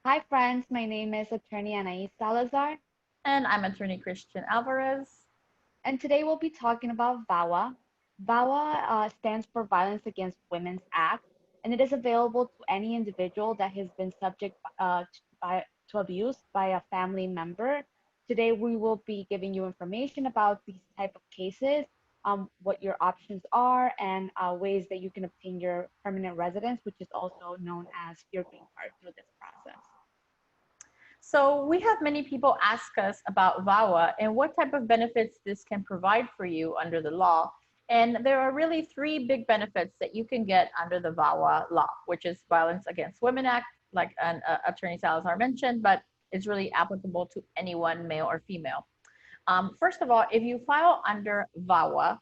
Hi, friends. My name is Attorney Anais Salazar, And I'm attorney Christian Alvarez. and today we'll be talking about VAWA. VAWA stands for Violence Against Women's Act, and it is available to any individual that has been subject to abuse by a family member. Today, we will be giving you information about these type of cases, what your options are, and ways that you can obtain your permanent residence, which is also known as your green card through this process. So we have many people ask us about VAWA and what type of benefits this can provide for you under the law. And there are really three big benefits that you can get under the VAWA law, which is Violence Against Women Act, like Attorney Salazar mentioned, but it's really applicable to anyone, male or female. First of all, if you file under VAWA,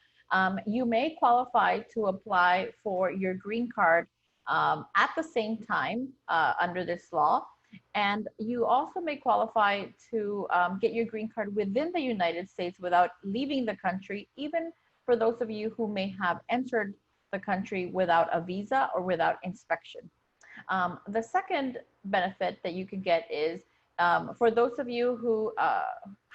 you may qualify to apply for your green card at the same time under this law. And you also may qualify to get your green card within the United States without leaving the country, even for those of you who may have entered the country without a visa or without inspection. The second benefit that you can get is for those of you who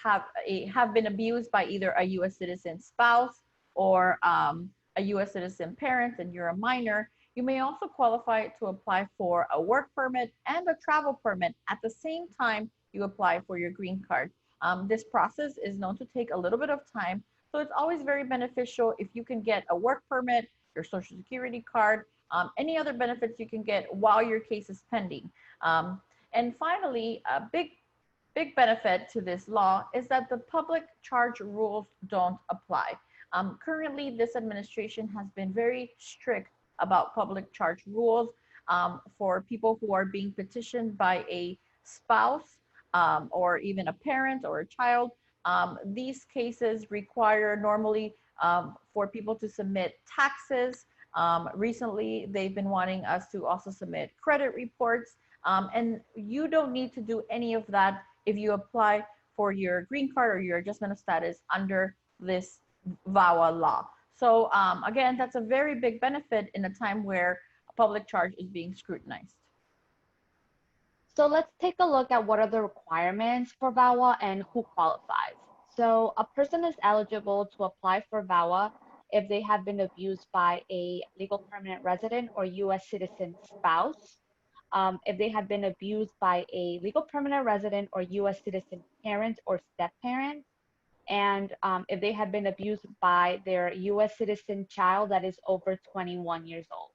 have been abused by either a U.S. citizen spouse or a U.S. citizen parent, and you're a minor, you may also qualify to apply for a work permit and a travel permit at the same time you apply for your green card. This process is known to take a little bit of time, so it's always very beneficial if you can get a work permit, your social security card, any other benefits you can get while your case is pending. And finally, a big benefit to this law is that the public charge rules don't apply. Currently, this administration has been very strict about public charge rules for people who are being petitioned by a spouse or even a parent or a child. These cases require normally for people to submit taxes. Recently, they've been wanting us to also submit credit reports. And you don't need to do any of that if you apply for your green card or your adjustment of status under this VAWA law. So again, that's a very big benefit in a time where a public charge is being scrutinized. So let's take a look at what are the requirements for VAWA and who qualifies. So a person is eligible to apply for VAWA if they have been abused by a legal permanent resident or U.S. citizen spouse, if they have been abused by a legal permanent resident or U.S. citizen parent or step parent, and if they have been abused by their U.S. citizen child that is over 21 years old.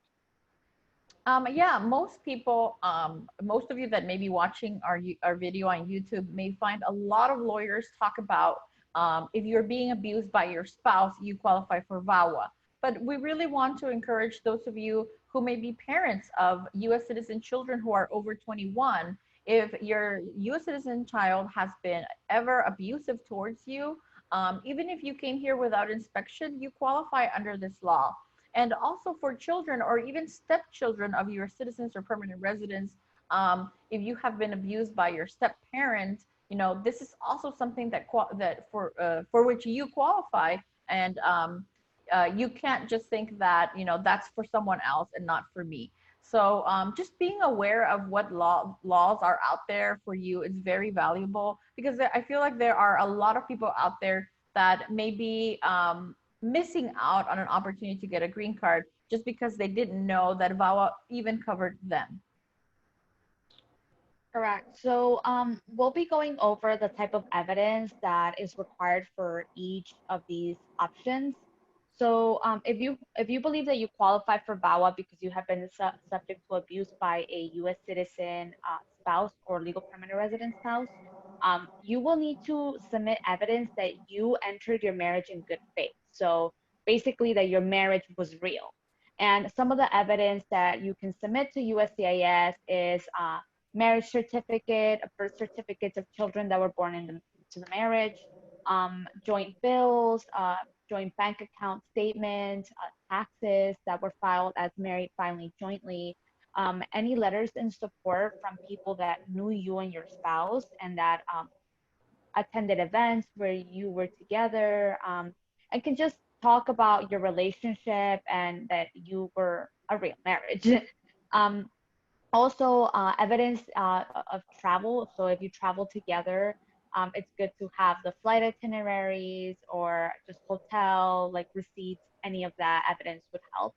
Yeah, most people, most of you that may be watching our video on YouTube may find a lot of lawyers talk about if you're being abused by your spouse, you qualify for VAWA. But we really want to encourage those of you who may be parents of U.S. citizen children who are over 21. If your U.S. citizen child has been ever abusive towards you, even if you came here without inspection, you qualify under this law. And also for children or even stepchildren of your citizens or permanent residents, if you have been abused by your step parent, you know, this is also something that for which you qualify. And you can't just think that, you know, that's for someone else and not for me. So just being aware of what laws are out there for you is very valuable, because I feel like there are a lot of people out there that may be missing out on an opportunity to get a green card just because they didn't know that VAWA even covered them. Correct. So we'll be going over the type of evidence that is required for each of these options. So if you believe that you qualify for VAWA because you have been subject to abuse by a U.S. citizen spouse or legal permanent resident spouse, you will need to submit evidence that you entered your marriage in good faith. So basically, that your marriage was real. And some of the evidence that you can submit to USCIS is marriage certificate, birth certificates of children that were born into the marriage, joint bills, joint bank account statements, taxes that were filed as married filing jointly, any letters in support from people that knew you and your spouse and that attended events where you were together, and can just talk about your relationship and that you were a real marriage. um, Also, evidence of travel. So if you travel together, it's good to have the flight itineraries or just hotel like receipts. Any of that evidence would help.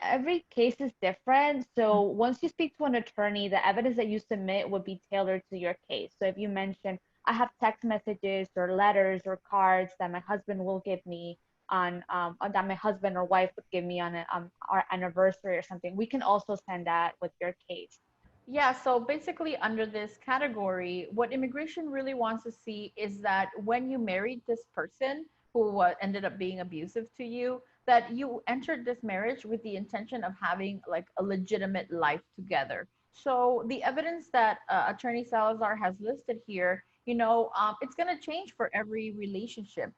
Every case is different. So once you speak to an attorney, the evidence that you submit would be tailored to your case. So if you mention, I have text messages or letters or cards that my husband will give me on that my husband or wife would give me on our anniversary or something, we can also send that with your case. Yeah, so basically, under this category, what immigration really wants to see is that when you married this person who ended up being abusive to you, that you entered this marriage with the intention of having like a legitimate life together. So the evidence that Attorney Salazar has listed here, it's going to change for every relationship.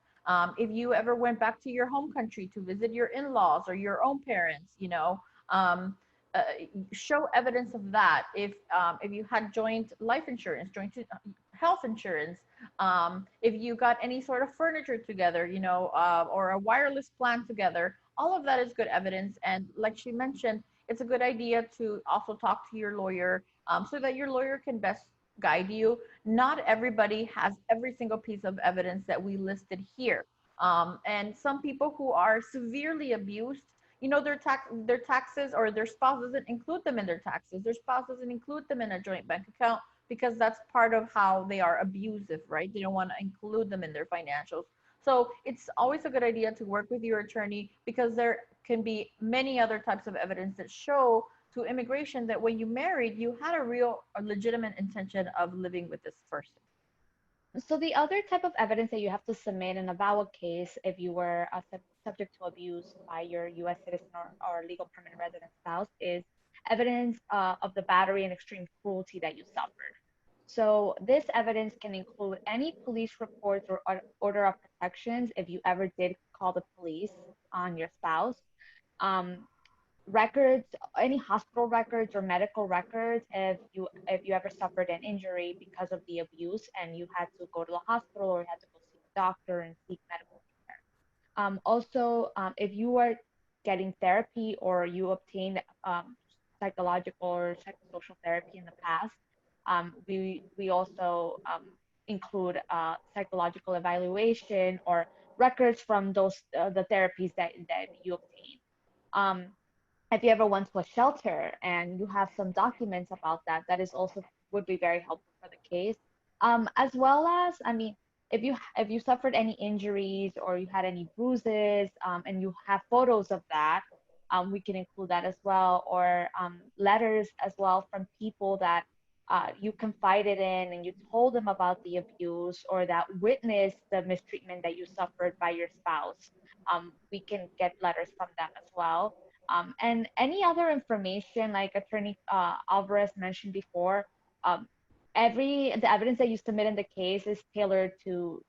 If you ever went back to your home country to visit your in-laws or your own parents, um, uh, show evidence of that. If you had joint life insurance, joint health insurance, if you got any sort of furniture together, or a wireless plan together, all of that is good evidence. And like she mentioned, it's a good idea to also talk to your lawyer, so that your lawyer can best guide you. Not everybody has every single piece of evidence that we listed here. And some people who are severely abused, their taxes, or their spouse doesn't include them in their taxes, their spouse doesn't include them in a joint bank account, because that's part of how they are abusive, right? They don't want to include them in their financials. So it's always a good idea to work with your attorney, because there can be many other types of evidence that show to immigration that when you married, you had a legitimate intention of living with this person. So the other type of evidence that you have to submit in a VAWA case, if you were subject to abuse by your U.S. citizen or legal permanent resident spouse, is evidence of the battery and extreme cruelty that you suffered. So this evidence can include any police reports or order of protections if you ever did call the police on your spouse. Um, Records, any hospital records or medical records if you ever suffered an injury because of the abuse and you had to go to the hospital or you had to go see a doctor and seek medical care. Also, if you are getting therapy or you obtained psychological or psychosocial therapy in the past, we also include psychological evaluation or records from those the therapies that you obtained. Um, if you ever went to a shelter and you have some documents about that, that is also would be very helpful for the case. As well as, I mean, if you suffered any injuries or you had any bruises, and you have photos of that, we can include that as well, or letters as well from people that you confided in and you told them about the abuse or that witnessed the mistreatment that you suffered by your spouse. We can get letters from them as well, and any other information, like Attorney Alvarez mentioned before, um, the evidence that you submit in the case is tailored to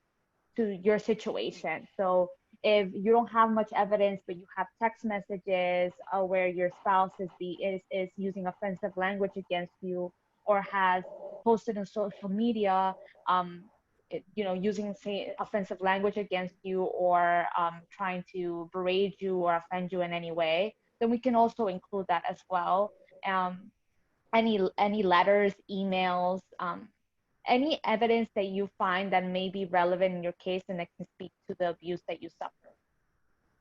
your situation. So if you don't have much evidence, but you have text messages where your spouse is using offensive language against you or has posted on social media, using say offensive language against you or trying to berate you or offend you in any way, then we can also include that as well. Um, any letters, emails, any evidence that you find that may be relevant in your case and that can speak to the abuse that you suffer.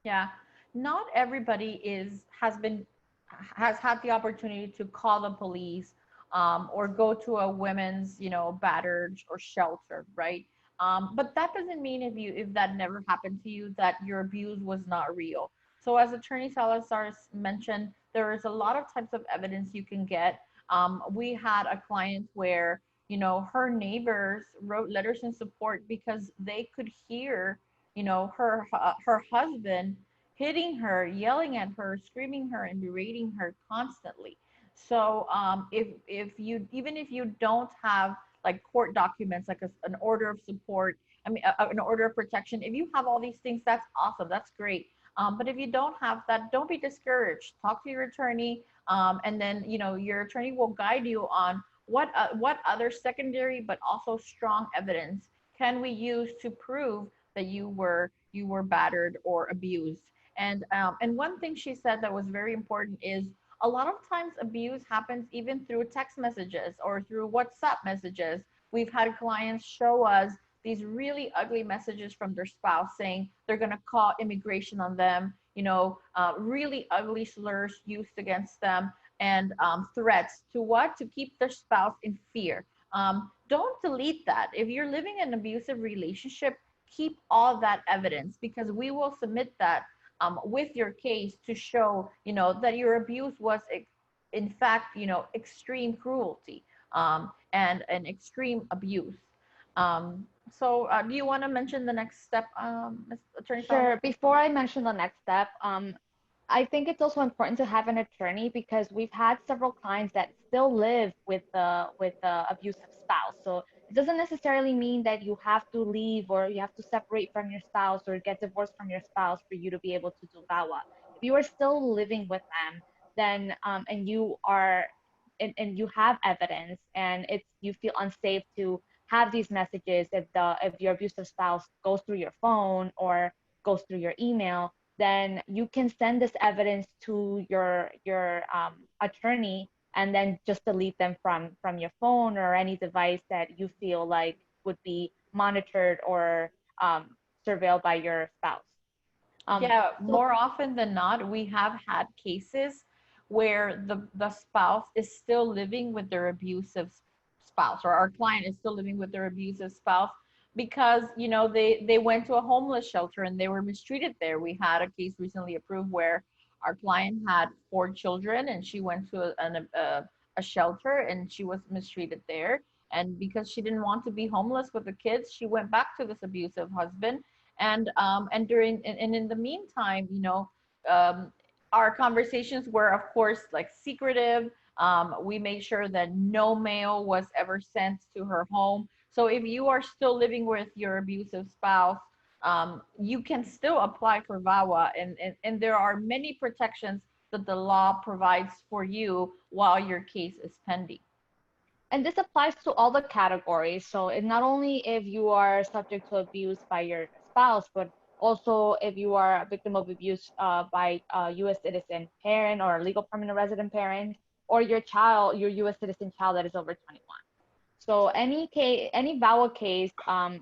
Yeah, not everybody has had the opportunity to call the police, or go to a women's, battered or shelter, right? But that doesn't mean if that never happened to you that your abuse was not real. So as Attorney Salazar mentioned, there is a lot of types of evidence you can get. We had a client where her neighbors wrote letters in support because they could hear her husband hitting her, yelling at her, screaming her, and berating her constantly. So if you even if you don't have like court documents, like an order of support, I mean an order of protection, if you have all these things, that's awesome, that's great. But if you don't have that, don't be discouraged. Talk to your attorney, and then your attorney will guide you on what other secondary but also strong evidence can we use to prove that you were battered or abused. And one thing she said that was very important is a lot of times abuse happens even through text messages or through WhatsApp messages. We've had clients show us these really ugly messages from their spouse saying they're going to call immigration on them, really ugly slurs used against them, and threats to what? To keep their spouse in fear. Don't delete that. If you're living in an abusive relationship, keep all that evidence, because we will submit that with your case to show, that your abuse was, in fact, extreme cruelty, and an extreme abuse. Do you want to mention the next step, Ms. Attorney Salva? Sure. Before I mention the next step, I think it's also important to have an attorney because we've had several clients that still live with the abusive spouse. So it doesn't necessarily mean that you have to leave or you have to separate from your spouse or get divorced from your spouse for you to be able to do VAWA. If you are still living with them, then and you are and you have evidence and you feel unsafe to have these messages if your abusive spouse goes through your phone or goes through your email, then you can send this evidence to your attorney and then just delete them from your phone or any device that you feel like would be monitored or surveilled by your spouse. Yeah, So more often than not, we have had cases where the spouse is still living with their abusive spouse, or our client is still living with their abusive spouse because, they went to a homeless shelter and they were mistreated there. We had a case recently approved where our client had 4 children and she went to a shelter and she was mistreated there. And because she didn't want to be homeless with the kids, she went back to this abusive husband, and in the meantime, um, our conversations were, of course, like secretive. We made sure that no mail was ever sent to her home. So if you are still living with your abusive spouse, you can still apply for VAWA, and there are many protections that the law provides for you while your case is pending. and this applies to all the categories. So it not only if you are subject to abuse by your spouse, but also if you are a victim of abuse by a U.S. citizen parent or a legal permanent resident parent, or your U.S. citizen child that is over 21. So any VAWA case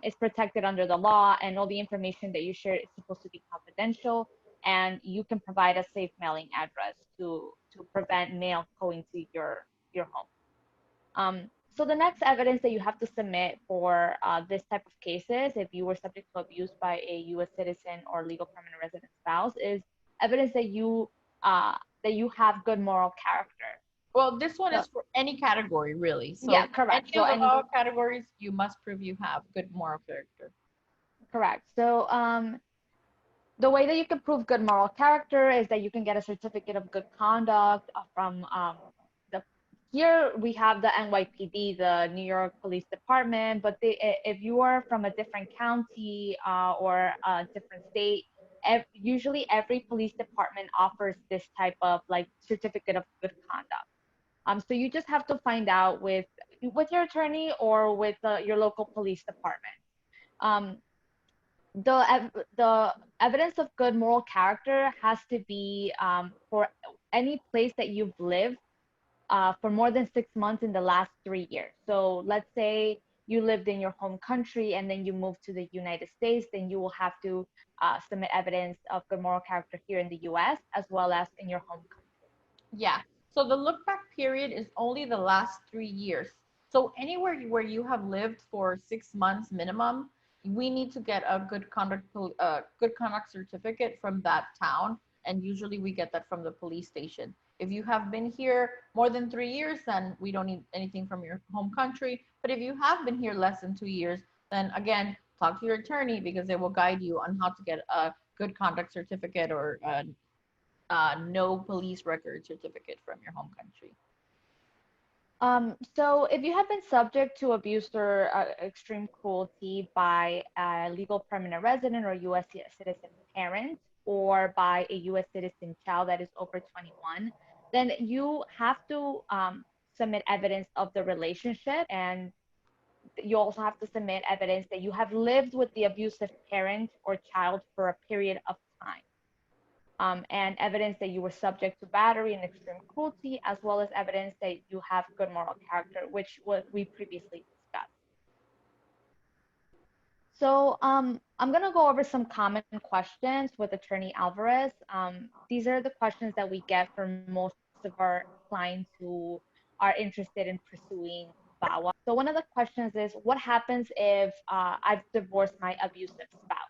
is protected under the law, and all the information that you share is supposed to be confidential, and you can provide a safe mailing address to prevent mail going to your home. So the next evidence that you have to submit for this type of cases, if you were subject to abuse by a U.S. citizen or legal permanent resident spouse, is evidence that you have good moral character. Well, this one So, is for any category, really. yeah, So correct. any So of the any law categories, you must prove you have good moral character. correct. So the way that you can prove good moral character is that you can get a certificate of good conduct from the here we have the NYPD, the New York Police Department, but if you are from a different county or a different state, usually every police department offers this type of like certificate of good conduct. So you just have to find out with your attorney or with your local police department. Um, the evidence of good moral character has to be for any place that you've lived for more than 6 months in the last 3 years. So let's say you lived in your home country and then you moved to the United States, then you will have to submit evidence of good moral character here in the US as well as in your home country. Yeah. So the look back period is only the last 3 years. So anywhere where you have lived for 6 months minimum, we need to get a good conduct certificate from that town, and usually we get that from the police station. If you have been here more than 3 years, then we don't need anything from your home country. But if you have been here less than 2 years, then again, talk to your attorney because they will guide you on how to get a good conduct certificate or no police record certificate from your home country. So if you have been subject to abuse or extreme cruelty by a legal permanent resident or U.S. citizen parent or by a U.S. citizen child that is over 21, then you have to submit evidence of the relationship, and you also have to submit evidence that you have lived with the abusive parent or child for a period of time. and evidence that you were subject to battery and extreme cruelty, as well as evidence that you have good moral character, which what we previously discussed. So I'm going to go over some common questions with Attorney Alvarez. These are the questions that we get from most of our clients who are interested in pursuing VAWA. So one of the questions is, what happens if I've divorced my abusive spouse?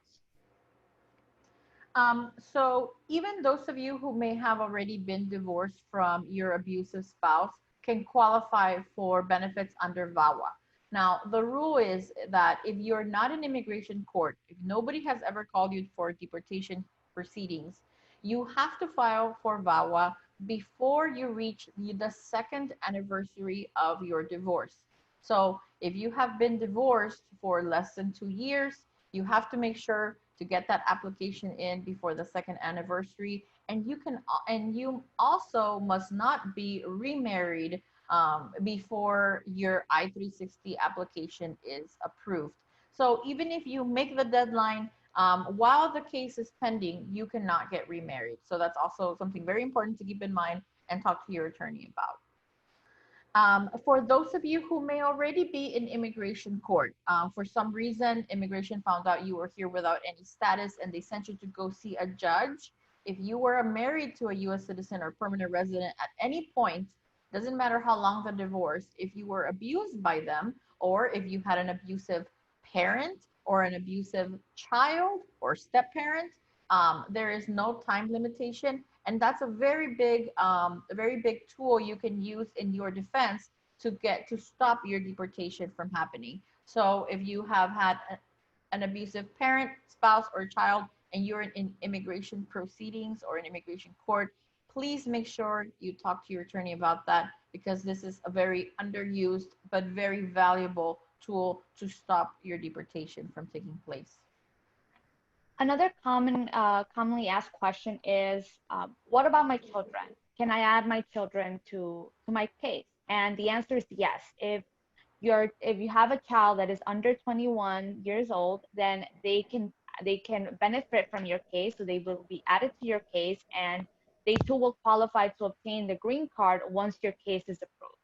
So even those of you who may have already been divorced from your abusive spouse can qualify for benefits under VAWA. Now, the rule is that if you're not in immigration court, if nobody has ever called you for deportation proceedings, you have to file for VAWA before you reach the second anniversary of your divorce. So if you have been divorced for less than 2 years, you have to make sure to get that application in before the second anniversary, and you also must not be remarried before your I-360 application is approved. So even if you make the deadline while the case is pending, you cannot get remarried. So that's also something very important to keep in mind and talk to your attorney about. For those of you who may already be in immigration court, for some reason, immigration found out you were here without any status and they sent you to go see a judge. If you were married to a U.S. citizen or permanent resident at any point, doesn't matter how long the divorce, if you were abused by them, or if you had an abusive parent or an abusive child or step parent, there is no time limitation, and that's a very big tool you can use in your defense to stop your deportation from happening. So if you have had an abusive parent, spouse, or child, and you're in immigration proceedings or in immigration court, please make sure you talk to your attorney about that, because this is a very underused but very valuable tool to stop your deportation from taking place. Another commonly asked question is, what about my children? Can I add my children to my case? And the answer is yes. If you have a child that is under 21 years old, then they can benefit from your case, so they will be added to your case, and they too will qualify to obtain the green card once your case is approved.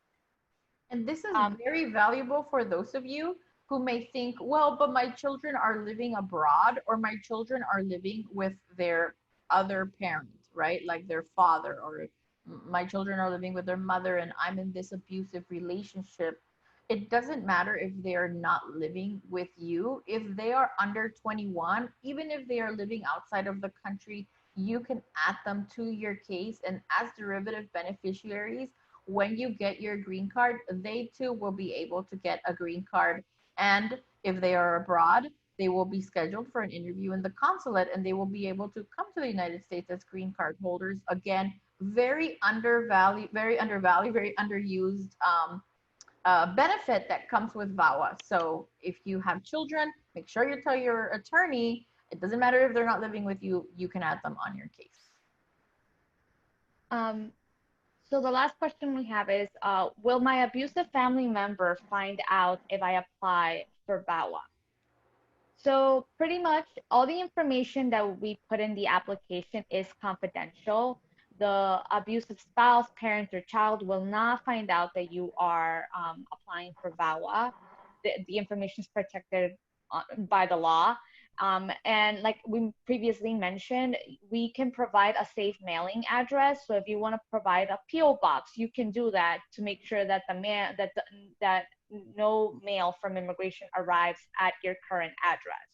And this is very valuable for those of you who may think, well, but my children are living abroad, or my children are living with their other parent, right? Like their father, or my children are living with their mother and I'm in this abusive relationship. It doesn't matter if they are not living with you. If they are under 21, even if they are living outside of the country, you can add them to your case. And as derivative beneficiaries, when you get your green card, they too will be able to get a green card. And if they are abroad, they will be scheduled for an interview in the consulate and they will be able to come to the United States as green card holders. Again, very undervalued, very underused benefit that comes with VAWA. So if you have children, make sure you tell your attorney. It doesn't matter if they're not living with you, you can add them on your case. So the last question we have is, will my abusive family member find out if I apply for VAWA? So pretty much all the information that we put in the application is confidential. The abusive spouse, parent, or child will not find out that you are applying for VAWA. The information is protected by the law. And like we previously mentioned, we can provide a safe mailing address. So if you want to provide a PO box, you can do that to make sure that that no mail from immigration arrives at your current address.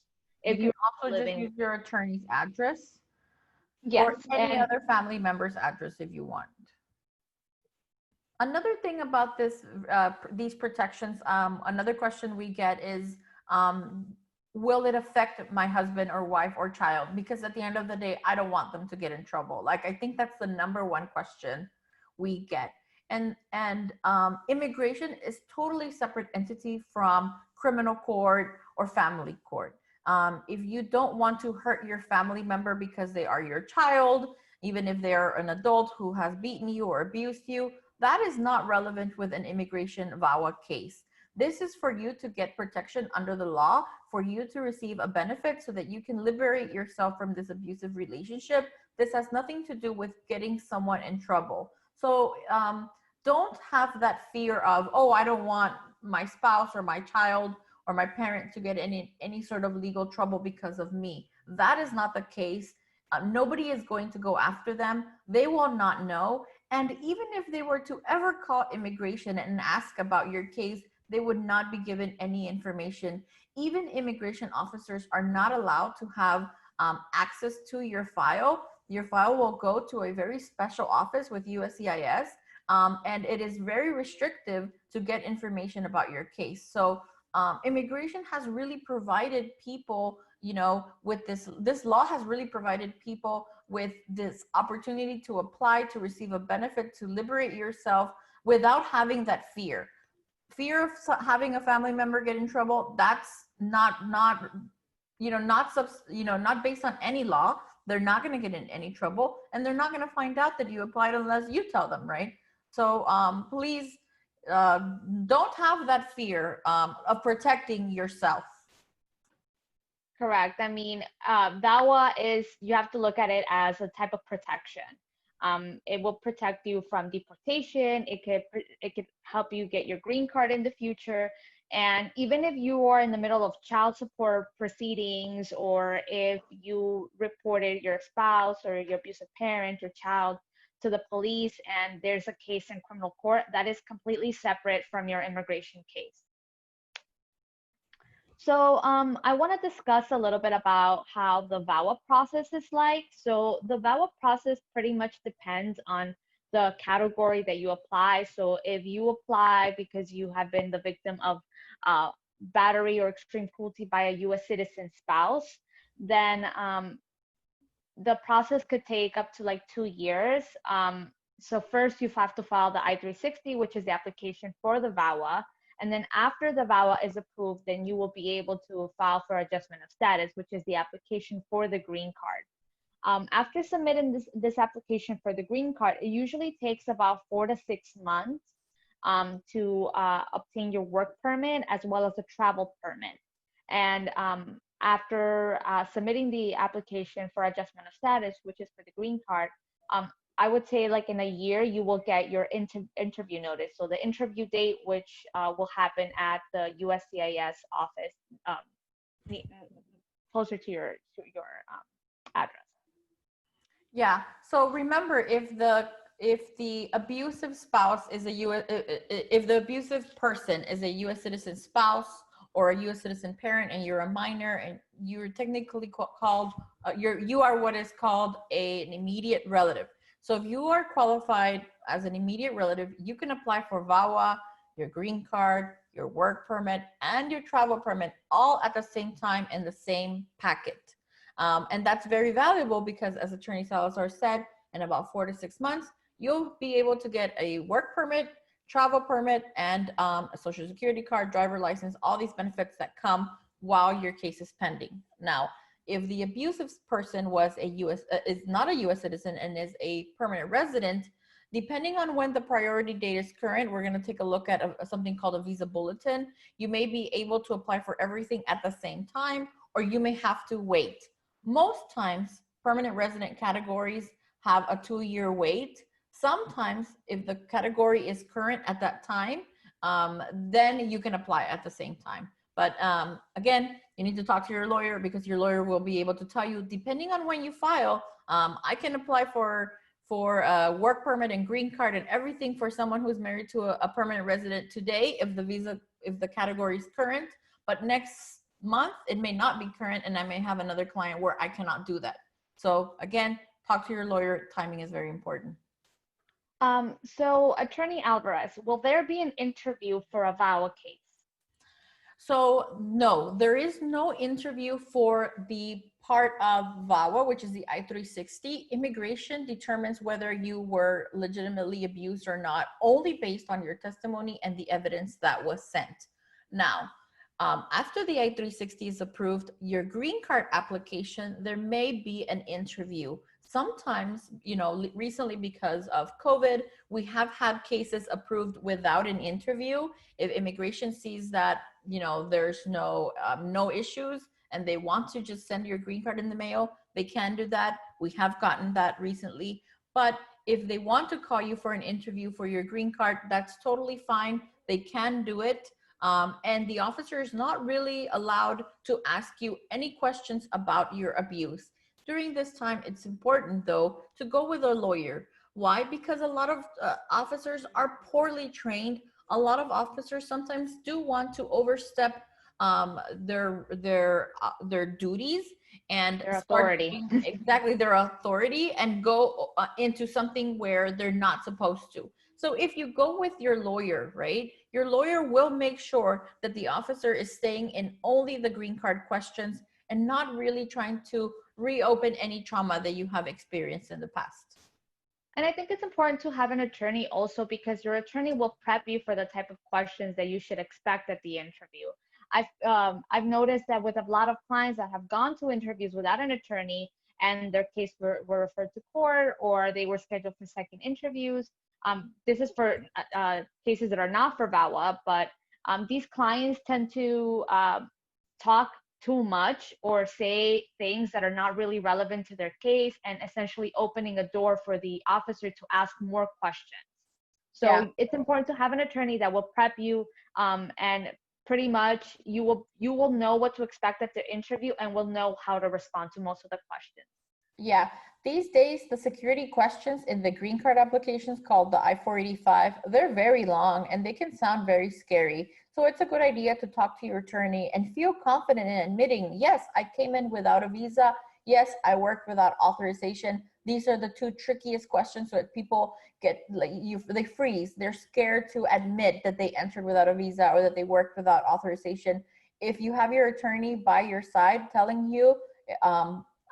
If you also just use your attorney's address, yes, or any other family member's address if you want. Another thing about these protections, another question we get is, will it affect my husband or wife or child? Because at the end of the day, I don't want them to get in trouble. Like, I think that's the number one question we get. And immigration is totally separate entity from criminal court or family court. If you don't want to hurt your family member because they are your child, even if they're an adult who has beaten you or abused you, that is not relevant with an immigration VAWA case. This is for you to get protection under the law, for you to receive a benefit so that you can liberate yourself from this abusive relationship This has nothing to do with getting someone in trouble. So don't have that fear of, oh, I don't want my spouse or my child or my parent to get any sort of legal trouble because of me. That is not the case. Nobody is going to go after them. They will not know. And even if they were to ever call immigration and ask about your case, they would not be given any information. Even immigration officers are not allowed to have access to your file. Your file will go to a very special office with USCIS, and it is very restrictive to get information about your case. So immigration has really provided people, you know, with this law has really provided people with this opportunity to apply, to receive a benefit, to liberate yourself without having that fear of having a family member get in trouble. That's not not based on any law. They're not going to get in any trouble, and they're not going to find out that you applied unless you tell them, right? So please don't have that fear of protecting yourself. Correct. I mean, VAWA is, you have to look at it as a type of protection. It will protect you from deportation. It could help you get your green card in the future. And even if you are in the middle of child support proceedings, or if you reported your spouse or your abusive parent, your child, to the police, and there's a case in criminal court, that is completely separate from your immigration case. So I want to discuss a little bit about how the VAWA process is like. So the VAWA process pretty much depends on the category that you apply. So if you apply because you have been the victim of battery or extreme cruelty by a U.S. citizen spouse, then the process could take up to like 2 years. So first you have to file the I-360, which is the application for the VAWA. And then after the VAWA is approved, then you will be able to file for adjustment of status, which is the application for the green card. After submitting this application for the green card, it usually takes about 4 to 6 months to obtain your work permit as well as a travel permit. And after submitting the application for adjustment of status, which is for the green card, I would say like in a year, you will get your interview notice. So the interview date, which will happen at the USCIS office closer to your address. Yeah. So remember, if the abusive spouse is if the abusive person is a U.S. citizen spouse or a U.S. citizen parent, and you're a minor, and you're technically called, you are what is called an immediate relative. So if you are qualified as an immediate relative, you can apply for VAWA, your green card, your work permit, and your travel permit all at the same time in the same packet. And that's very valuable because, as Attorney Salazar said, in about 4 to 6 months, you'll be able to get a work permit, travel permit, and a social security card, driver license, all these benefits that come while your case is pending. Now, if the abusive person is not a U.S. citizen and is a permanent resident, depending on when the priority date is current, we're going to take a look at something called a visa bulletin. You may be able to apply for everything at the same time, or you may have to wait. Most times, permanent resident categories have a 2-year wait. Sometimes, if the category is current at that time, then you can apply at the same time. But again, you need to talk to your lawyer, because your lawyer will be able to tell you, depending on when you file, I can apply for a work permit and green card and everything for someone who's married to a permanent resident today if the category is current, but next month it may not be current, and I may have another client where I cannot do that. So again, talk to your lawyer. Timing is very important. So Attorney Alvarez, will there be an interview for a VAWA case? So no, there is no interview for the part of VAWA, which is the I-360. Immigration determines whether you were legitimately abused or not, only based on your testimony and the evidence that was sent. Now, after the I-360 is approved, your green card application, there may be an interview. Sometimes, recently because of COVID, we have had cases approved without an interview. If immigration sees that, there's no issues, and they want to just send your green card in the mail, they can do that. We have gotten that recently. But if they want to call you for an interview for your green card, that's totally fine. They can do it. And the officer is not really allowed to ask you any questions about your abuse. During this time, it's important, though, to go with a lawyer. Why? Because a lot of officers are poorly trained. A lot of officers sometimes do want to overstep their duties and Their start authority. exactly their authority and go into something where they're not supposed to. So if you go with your lawyer, right, your lawyer will make sure that the officer is staying in only the green card questions and not really trying to reopen any trauma that you have experienced in the past. And I think it's important to have an attorney also because your attorney will prep you for the type of questions that you should expect at the interview. I've noticed that with a lot of clients that have gone to interviews without an attorney and their case were referred to court or they were scheduled for second interviews. This is for cases that are not for VAWA, but these clients tend to talk too much or say things that are not really relevant to their case and essentially opening a door for the officer to ask more questions. So Yeah. it's important to have an attorney that will prep you and pretty much you will know what to expect at the interview and will know how to respond to most of the questions. Yeah, these days the security questions in the green card applications called the I-485, they're very long and they can sound very scary. So it's a good idea to talk to your attorney and feel confident in admitting, yes, I came in without a visa. Yes, I worked without authorization. These are the two trickiest questions that people get, like they freeze. They're scared to admit that they entered without a visa or that they worked without authorization. If you have your attorney by your side telling you,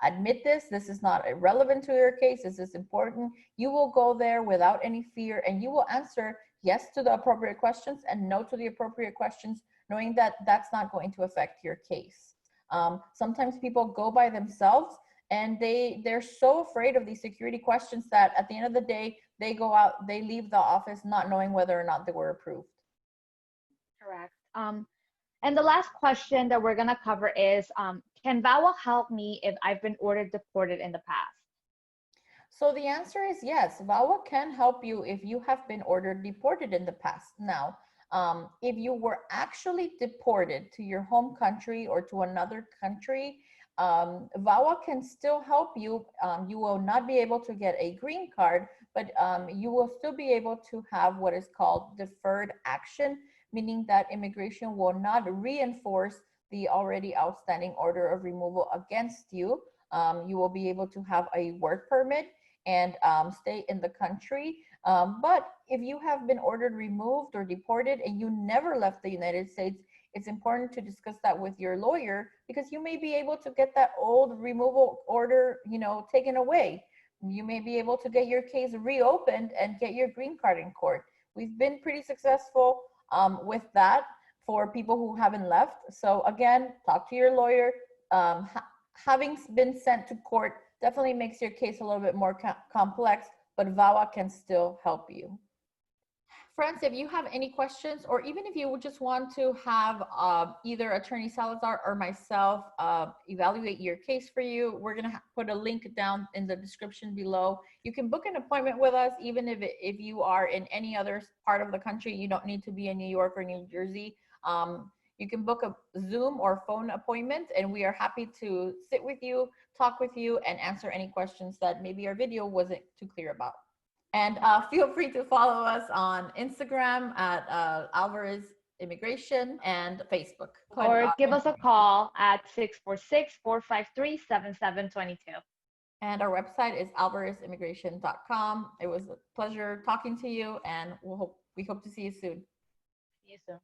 admit this is not irrelevant to your case, this is important, you will go there without any fear and you will answer yes to the appropriate questions and no to the appropriate questions, knowing that that's not going to affect your case. Sometimes people go by themselves and they're so afraid of these security questions that at the end of the day, they go out, they leave the office not knowing whether or not they were approved. Correct. And the last question that we're going to cover is, can VAWA help me if I've been ordered deported in the past? So the answer is yes, VAWA can help you if you have been ordered deported in the past. Now, if you were actually deported to your home country or to another country, VAWA can still help you. You will not be able to get a green card, but you will still be able to have what is called deferred action, meaning that immigration will not reinforce the already outstanding order of removal against you. You will be able to have a work permit and stay in the country. But if you have been ordered removed or deported and you never left the United States, it's important to discuss that with your lawyer because you may be able to get that old removal order, taken away. You may be able to get your case reopened and get your green card in court. We've been pretty successful with that for people who haven't left. So again, talk to your lawyer. Having been sent to court definitely makes your case a little bit more complex, but VAWA can still help you. Friends, if you have any questions, or even if you just want to have either Attorney Salazar or myself evaluate your case for you, we're going to put a link down in the description below. You can book an appointment with us, even if you are in any other part of the country. You don't need to be in New York or New Jersey. You can book a Zoom or phone appointment, and we are happy to sit with you, talk with you, and answer any questions that maybe our video wasn't too clear about. And feel free to follow us on Instagram at Alvarez Immigration and Facebook. Or give us a call at 646-453-7722. And our website is alvarezimmigration.com. It was a pleasure talking to you, and we hope to see you soon. See you soon.